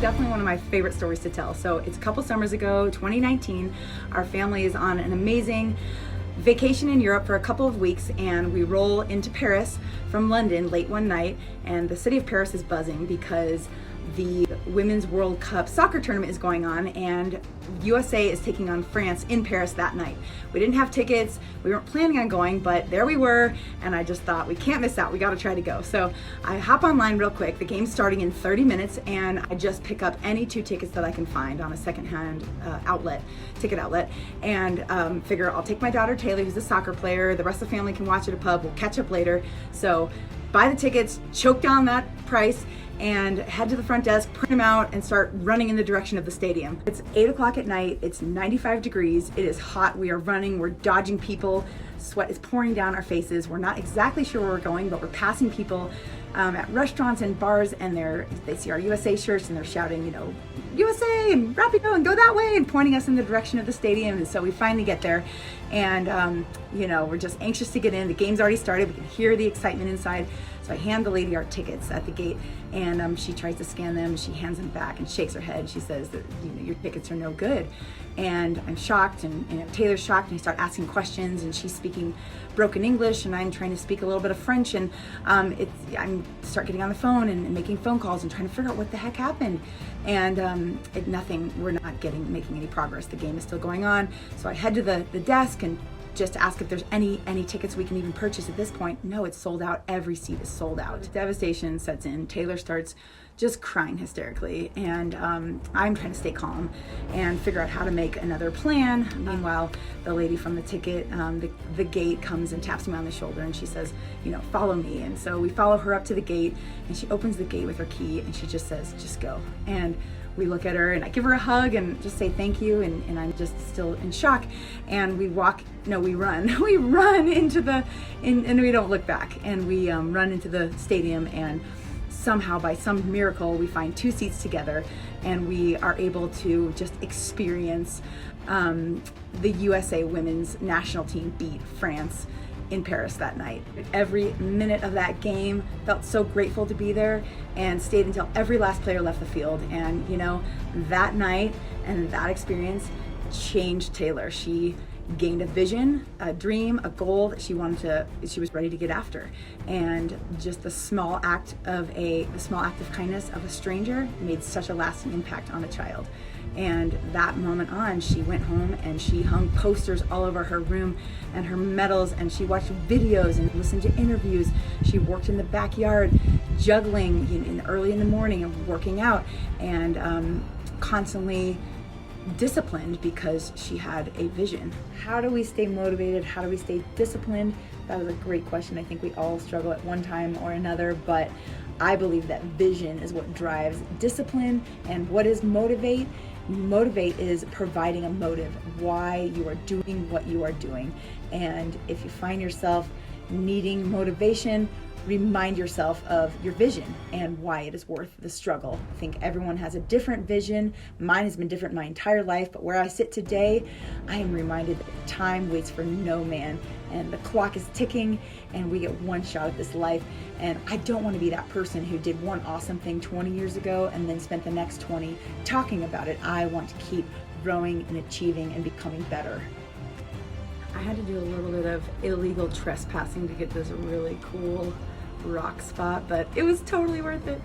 definitely one of my favorite stories to tell. So it's a couple summers ago, 2019. Our family is on an amazing vacation in Europe for a couple of weeks, and we roll into Paris from London late one night, and the city of Paris is buzzing because the Women's World Cup soccer tournament is going on, and USA is taking on France in Paris that night. We didn't have tickets, we weren't planning on going, but there we were, and I just thought, we can't miss out, we gotta try to go. So I hop online real quick, the game's starting in 30 minutes, and I just pick up any 2 tickets that I can find on a secondhand ticket outlet, and figure I'll take my daughter Taylor, who's a soccer player, the rest of the family can watch at a pub, we'll catch up later. So buy the tickets, choke down that price, and head to the front desk, print them out, and start running in the direction of the stadium. It's 8 o'clock at night, it's 95 degrees, it is hot, we are running, we're dodging people, sweat is pouring down our faces, we're not exactly sure where we're going, but we're passing people at restaurants and bars, and they see our USA shirts, and they're shouting, you know, USA and Rapido and go that way, and pointing us in the direction of the stadium. And so we finally get there, and you know, we're just anxious to get in. The game's already started, we can hear the excitement inside. So I hand the lady our tickets at the gate, and she tries to scan them, she hands them back and shakes her head. She says that, you know, your tickets are no good. And I'm shocked, and you know, Taylor's shocked, and I start asking questions, and she's speaking broken English, and I'm trying to speak a little bit of French, and I start getting on the phone and making phone calls and trying to figure out what the heck happened. And nothing, we're not making any progress. The game is still going on. So I head to the desk and just to ask if there's any tickets we can even purchase at this point. No, it's sold out. Every seat is sold out. Devastation sets in. Taylor starts just crying hysterically, and I'm trying to stay calm and figure out how to make another plan. Meanwhile, the lady from the ticket, the gate, comes and taps me on the shoulder, and she says, you know, follow me. And so we follow her up to the gate, and she opens the gate with her key, and she just says, just go. And we look at her, and I give her a hug and just say thank you, and I'm just still in shock. And we run. We run into and we don't look back, and we run into the stadium, and somehow, by some miracle, we find 2 seats together, and we are able to just experience the USA women's national team beat France in Paris that night. Every minute of that game, felt so grateful to be there, and stayed until every last player left the field. And you know, that night and that experience changed Taylor. She gained a vision, a dream, a goal that she was ready to get after. And just the small act of kindness of a stranger made such a lasting impact on a child. And that moment on, she went home and she hung posters all over her room and her medals, and she watched videos and listened to interviews. She worked in the backyard, juggling early in the morning and working out, and constantly disciplined because she had a vision. How do we stay motivated? How do we stay disciplined? That is a great question. I think we all struggle at one time or another, but I believe that vision is what drives discipline. And what is motivate? Motivate is providing a motive, why you are doing what you are doing. And if you find yourself needing motivation, remind yourself of your vision and why it is worth the struggle. I think everyone has a different vision. Mine has been different my entire life, but where I sit today, I am reminded that time waits for no man, and the clock is ticking, and we get one shot at this life. And I don't want to be that person who did one awesome thing 20 years ago and then spent the next 20 talking about it. I want to keep growing and achieving and becoming better. I had to do a little bit of illegal trespassing to get this really cool rock spot, but it was totally worth it.